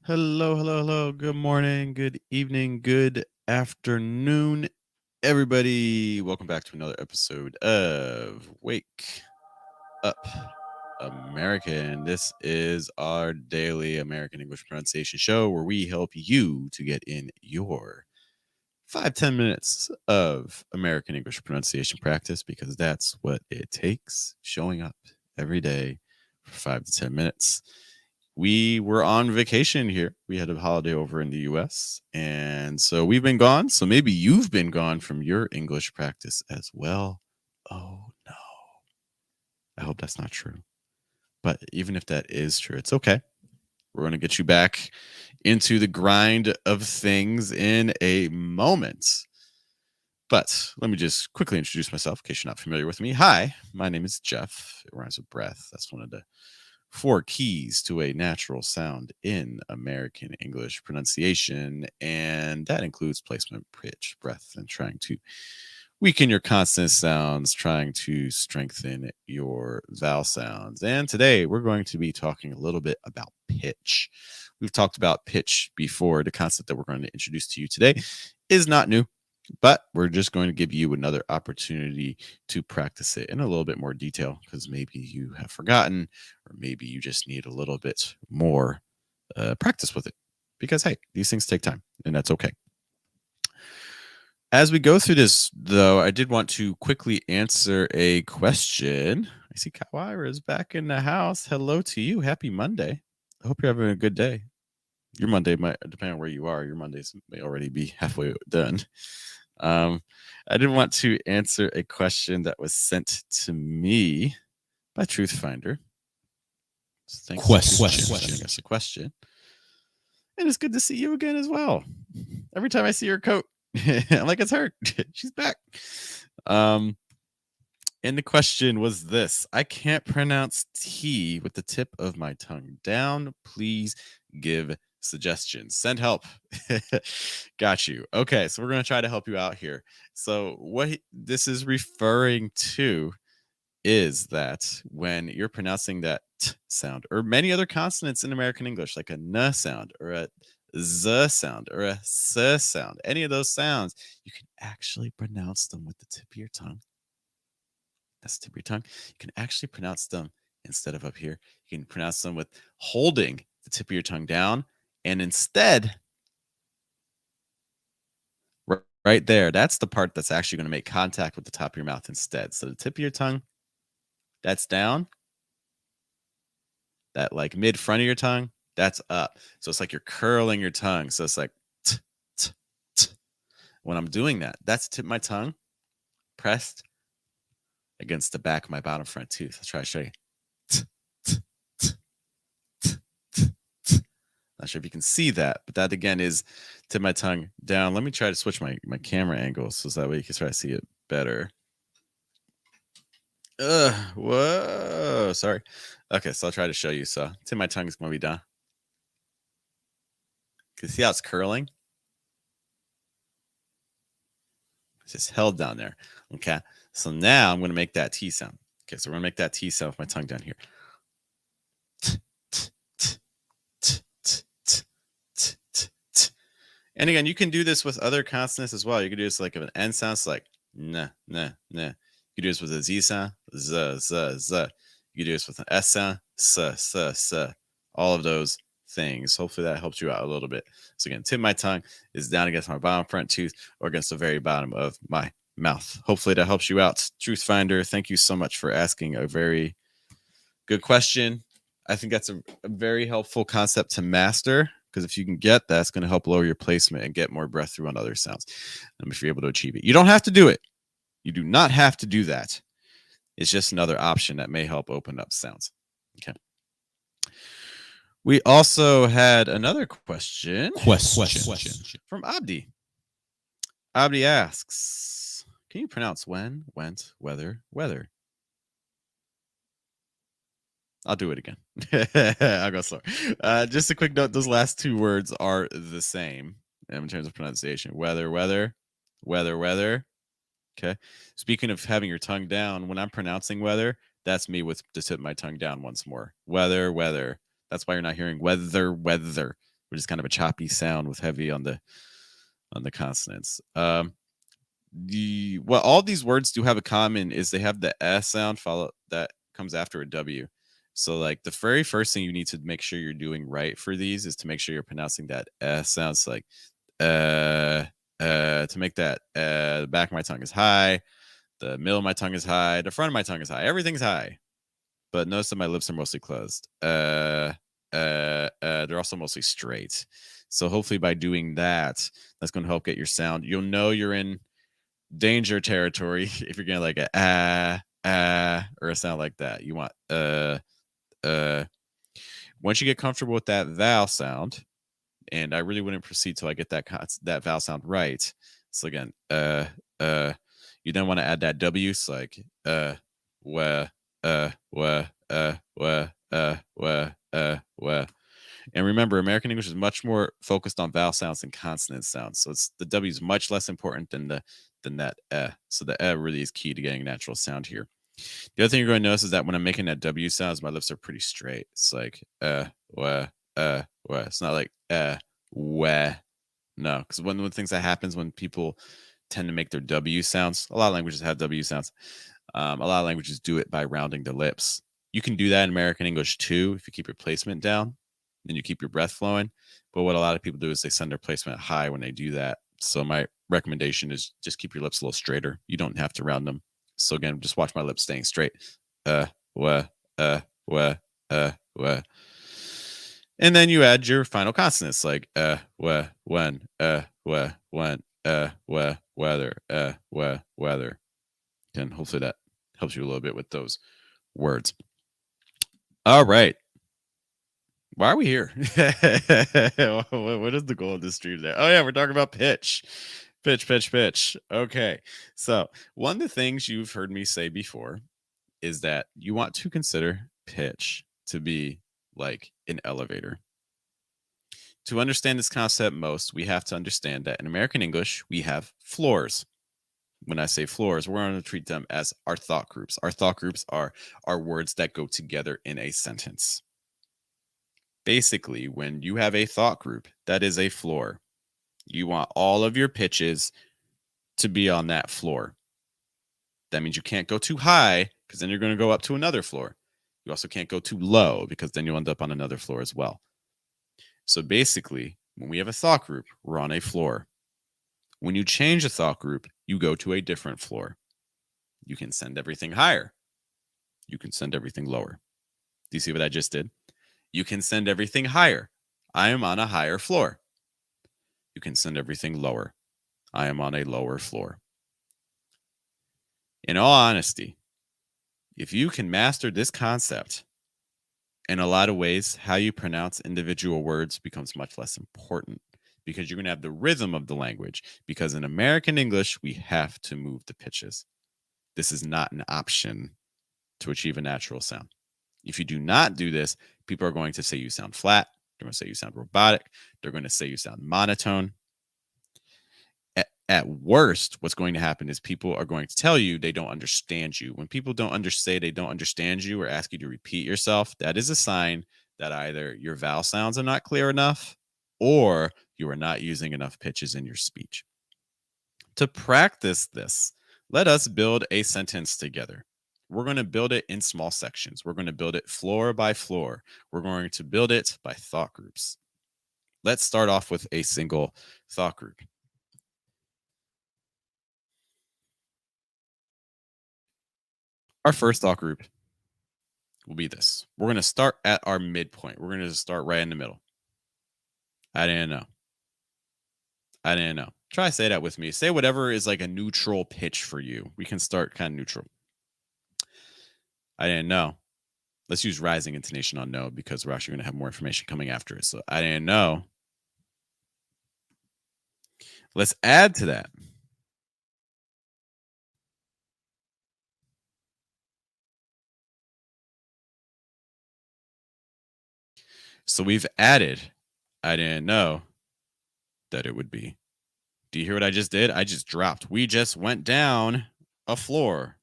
Hello, hello, hello. Good morning, good evening, good afternoon, everybody. Welcome back to another episode of Wake Up American. This is our daily American English pronunciation show where we help you to get in your 5-10 minutes of American English pronunciation practice because that's what it takes, showing up every day for 5 to 10 minutes. We were on vacation here. We had a holiday over in the US. And so we've been gone. So maybe you've been gone from your English practice as well. Oh, no. I hope that's not true. But even if that is true, it's okay. We're going to get you back into the grind of things in a moment. But let me just quickly introduce myself in case you're not familiar with me. Hi, my name is Jeff. It rhymes with breath. That's one of the 4 keys to a natural sound in American English pronunciation, and that includes placement, pitch, breath, and trying to weaken your consonant sounds, trying to strengthen your vowel sounds. And today we're going to be talking a little bit about pitch. We've talked about pitch before. The concept that we're going to introduce to you today is not new. But we're just going to give you another opportunity to practice it in a little bit more detail because maybe you have forgotten or maybe you just need a little bit more practice with it. Because, hey, these things take time and that's okay. As we go through this, though, I did want to quickly answer a question. I see Kawira is back in the house. Hello to you. Happy Monday. I hope you're having a good day. Your Monday might, depend on where you are, your Mondays may already be halfway done. I did want to answer a question that was sent to me by Truth Finder. So thanks for sending us a question. And it's good to see you again as well. Every time I see your coat, I'm like, it's her. She's back. And the question was this: I can't pronounce T with the tip of my tongue down. Please give suggestions. Send help. Got you. Okay, so we're going to try to help you out here. So what this is referring to is that when you're pronouncing that T sound or many other consonants in American English, like a N sound or a Z sound or a S sound, any of those sounds, you can actually pronounce them with the tip of your tongue. That's the tip of your tongue. You can actually pronounce them instead of up here. You can pronounce them with holding the tip of your tongue down. And instead, right there, that's the part that's actually going to make contact with the top of your mouth instead. So the tip of your tongue, that's down. That like mid front of your tongue, that's up. So it's like you're curling your tongue. So it's like t, t, t. When I'm doing that, that's the tip of my tongue pressed against the back of my bottom front tooth. Let's try to show you. T, t, t, t, t, t. Not sure if you can see that, but that again is tip my tongue down. Let me try to switch my camera angle so that way you can try to see it better. Whoa, sorry. Okay, so I'll try to show you. So tip my tongue is going to be down. Can you see how it's curling? It's just held down there. Okay, so now I'm going to make that T sound. Okay, so we're going to make that T sound with my tongue down here. And again, you can do this with other consonants as well. You can do this like an N sound, so like nah, nah, nah. You can do this with a Z sound, z, z, z. You can do this with an S sound, s, s, s. All of those things. Hopefully that helps you out a little bit. So again, tip of my tongue is down against my bottom front tooth or against the very bottom of my mouth. Hopefully that helps you out. Truth Finder, thank you so much for asking a very good question. I think that's a very helpful concept to master. Because if you can get that, it's going to help lower your placement and get more breath through on other sounds. If you're able to achieve it, you don't have to do it. You do not have to do that. It's just another option that may help open up sounds. Okay. We also had another question from Abdi. Abdi asks, can you pronounce when, went, whether, weather? I'll do it again. I'll go slower. Just a quick note, those last 2 words are the same in terms of pronunciation. Weather, weather, weather, weather. Okay. Speaking of having your tongue down, when I'm pronouncing weather, that's me with the tip of my tongue down once more. Weather, weather. That's why you're not hearing weather, weather. which is kind of a choppy sound with heavy on the consonants. What all these words do have in common is they have the S sound follow that comes after a W. So like the very first thing you need to make sure you're doing right for these is to make sure you're pronouncing that S sound. So like to make that the back of my tongue is high, the middle of my tongue is high, the front of my tongue is high, everything's high. But notice that my lips are mostly closed. They're also mostly straight. So hopefully by doing that, that's going to help get your sound. You'll know you're in danger territory if you're getting like a or a sound like that. You want once you get comfortable with that vowel sound, and I really wouldn't proceed till I get that vowel sound right. So again, you then want to add that W. So like wah, wah. And remember, American English is much more focused on vowel sounds and consonant sounds. So it's the W is much less important than that So the really is key to getting natural sound here. The other thing you're going to notice is that when I'm making that W sounds, my lips are pretty straight. It's like wah. It's not like wah. No, because one of the things that happens when people tend to make their W sounds, a lot of languages have W sounds. A lot of languages do it by rounding the lips. You can do that in American English too if you keep your placement down and you keep your breath flowing. But what a lot of people do is they send their placement high when they do that. So my recommendation is just keep your lips a little straighter. You don't have to round them. So again, just watch my lips staying straight. Wah. And then you add your final consonants like wah, when, wah, when, wah, weather, wah, weather. And hopefully that helps you a little bit with those words. All right. Why are we here? What is the goal of this stream today? Oh, yeah, we're talking about pitch. Pitch. Okay. So, one of the things you've heard me say before is that you want to consider pitch to be like an elevator. To understand this concept most, we have to understand that in American English, we have floors. When I say floors, we're going to treat them as our thought groups. Our thought groups are words that go together in a sentence. Basically, when you have a thought group, that is a floor. You want all of your pitches to be on that floor. That means you can't go too high because then you're going to go up to another floor. You also can't go too low because then you'll end up on another floor as well. So basically, when we have a thought group, we're on a floor. When you change a thought group, you go to a different floor. You can send everything higher. You can send everything lower. Do you see what I just did? You can send everything higher. I am on a higher floor. You can send everything lower. I am on a lower floor. In all honesty, if you can master this concept, in a lot of ways, how you pronounce individual words becomes much less important because you're going to have the rhythm of the language. Because in American English, we have to move the pitches. This is not an option to achieve a natural sound. If you do not do this, people are going to say you sound flat. They're going to say you sound robotic. They're going to say you sound monotone. At worst, what's going to happen is people are going to tell you they don't understand you. When people say they don't understand you or ask you to repeat yourself, that is a sign that either your vowel sounds are not clear enough or you are not using enough pitches in your speech. To practice this, let us build a sentence together. We're going to build it in small sections. We're going to build it floor by floor. We're going to build it by thought groups. Let's start off with a single thought group. Our first thought group will be this. We're going to start at our midpoint. We're going to start right in the middle. I didn't know. Try to say that with me. Say whatever is like a neutral pitch for you. We can start kind of neutral. I didn't know. Let's use rising intonation on no because we're actually going to have more information coming after it. So I didn't know. Let's add to that. So we've added, I didn't know that it would be. Do you hear what I just did? I just dropped. We just went down a floor.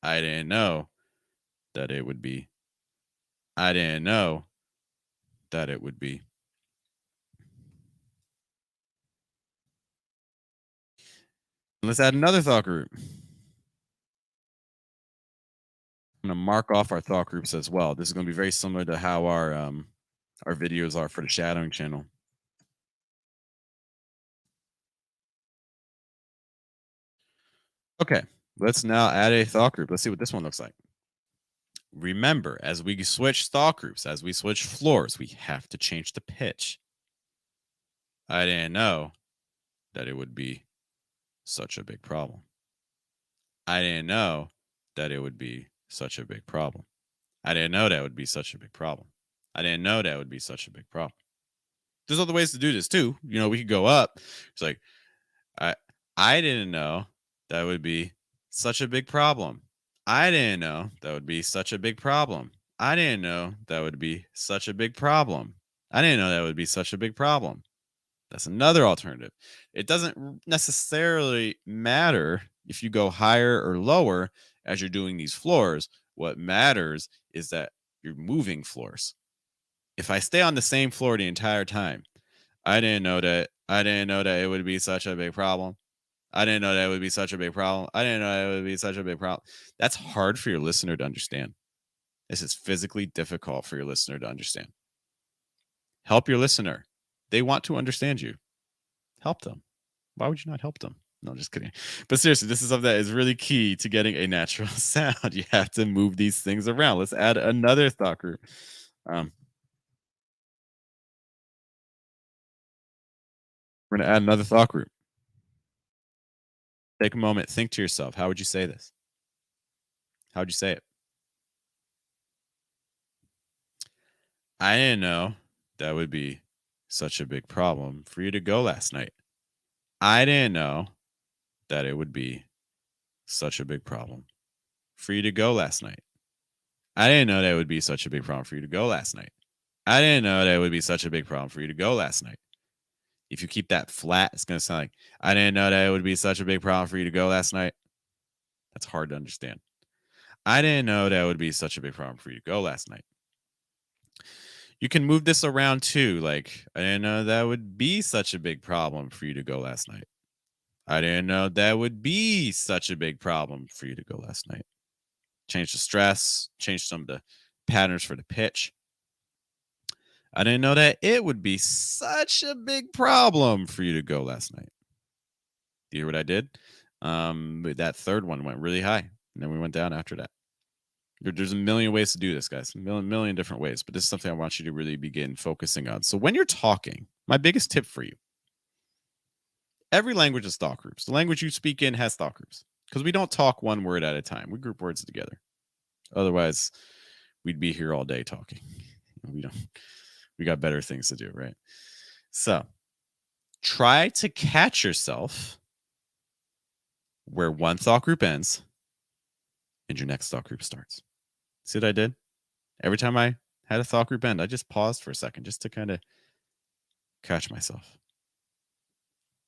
I didn't know that it would be. I didn't know that it would be. Let's add another thought group. I'm going to mark off our thought groups as well. This is going to be very similar to how our videos are for the shadowing channel. Okay, let's now add a thought group. Let's see what this one looks like. Remember, as we switch thought groups, as we switch floors, we have to change the pitch. I didn't know that it would be such a big problem. I didn't know that it would be such a big problem. I didn't know that would be such a big problem. I didn't know that would be such a big problem. There's other ways to do this too. You know, we could go up. It's like, I I didn't know that would be such a big problem. I didn't know that would be such a big problem. I didn't know that would be such a big problem. I didn't know that would be such a big problem. That's another alternative. It doesn't necessarily matter if you go higher or lower as you're doing these floors. What matters is that you're moving floors. If I stay on the same floor the entire time, I didn't know that it would be such a big problem. I didn't know that would be such a big problem. I didn't know that would be such a big problem. That's hard for your listener to understand. This is physically difficult for your listener to understand. Help your listener. They want to understand you. Help them. Why would you not help them? No, just kidding. But seriously, this is something that is really key to getting a natural sound. You have to move these things around. Let's add another thought group. We're going to add another thought group. Take a moment, think to yourself, how would you say this? How would you say it? I didn't know that would be such a big problem for you to go last night. I didn't know that it would be such a big problem for you to go last night. I didn't know that would be such a big problem for you to go last night. I didn't know that would be such a big problem for you to go last night. If you keep that flat, it's going to sound like, I didn't know that it would be such a big problem for you to go last night. That's hard to understand. I didn't know that would be such a big problem for you to go last night. You can move this around too. Like, I didn't know that would be such a big problem for you to go last night. I didn't know that would be such a big problem for you to go last night. Change the stress, change some of the patterns for the pitch. I didn't know that it would be such a big problem for you to go last night. Do you hear what I did? That third one went really high, and then we went down after that. There's a million ways to do this, guys. A million different ways, but this is something I want you to really begin focusing on. So when you're talking, my biggest tip for you: every language has thought groups. The language you speak in has thought groups because we don't talk one word at a time. We group words together. Otherwise, we'd be here all day talking. We don't. We got better things to do, right? So try to catch yourself where one thought group ends and your next thought group starts. See what I did? Every time I had a thought group end, I just paused for a second just to kind of catch myself.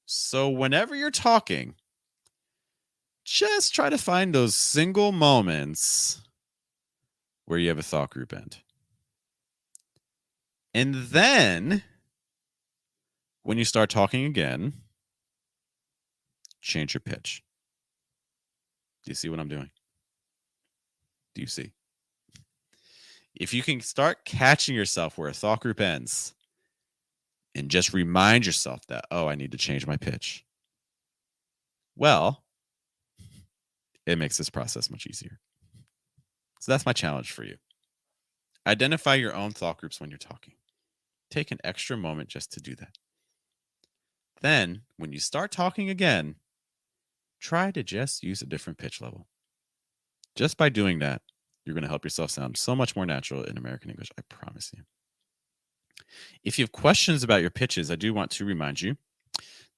So whenever you're talking, just try to find those single moments where you have a thought group end. And then when you start talking again, change your pitch. Do you see what I'm doing? Do you see? If you can start catching yourself where a thought group ends and just remind yourself that, oh, I need to change my pitch, well, it makes this process much easier. So that's my challenge for you. Identify your own thought groups when you're talking. Take an extra moment just to do that. Then, when you start talking again, try to just use a different pitch level. Just by doing that, you're going to help yourself sound so much more natural in American English, I promise you. If you have questions about your pitches, I do want to remind you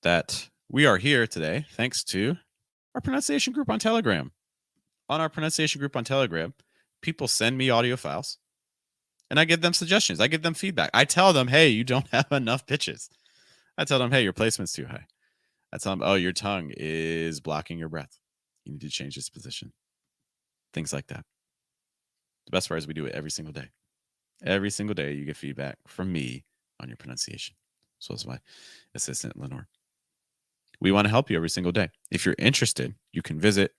that we are here today thanks to our pronunciation group on Telegram. On our pronunciation group on Telegram, people send me audio files and I give them suggestions. I give them feedback. I tell them, hey, you don't have enough pitches. I tell them, hey, your placement's too high. I tell them, oh, your tongue is blocking your breath. You need to change its position. Things like that. The best part is we do it every single day. Every single day you get feedback from me on your pronunciation. So is my assistant, Lenore. We want to help you every single day. If you're interested, you can visit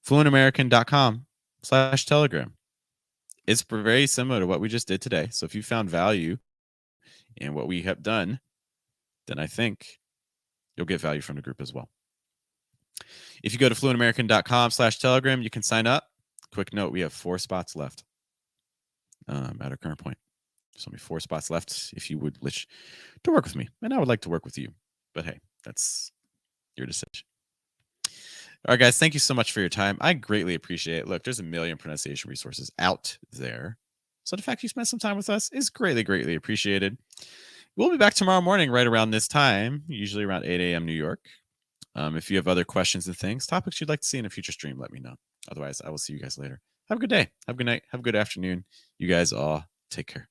fluentamerican.com/telegram. It's very similar to what we just did today. So if you found value in what we have done, then I think you'll get value from the group as well. If you go to fluentamerican.com/telegram, you can sign up. Quick note, we have 4 spots left at our current point. There's only 4 spots left if you would wish to work with me. And I would like to work with you. But hey, that's your decision. All right, guys, thank you so much for your time. I greatly appreciate it. Look, there's a million pronunciation resources out there. So the fact you spent some time with us is greatly, greatly appreciated. We'll be back tomorrow morning right around this time, usually around 8 a.m. New York. If you have other questions and things, topics you'd like to see in a future stream, let me know. Otherwise, I will see you guys later. Have a good day. Have a good night. Have a good afternoon. You guys all take care.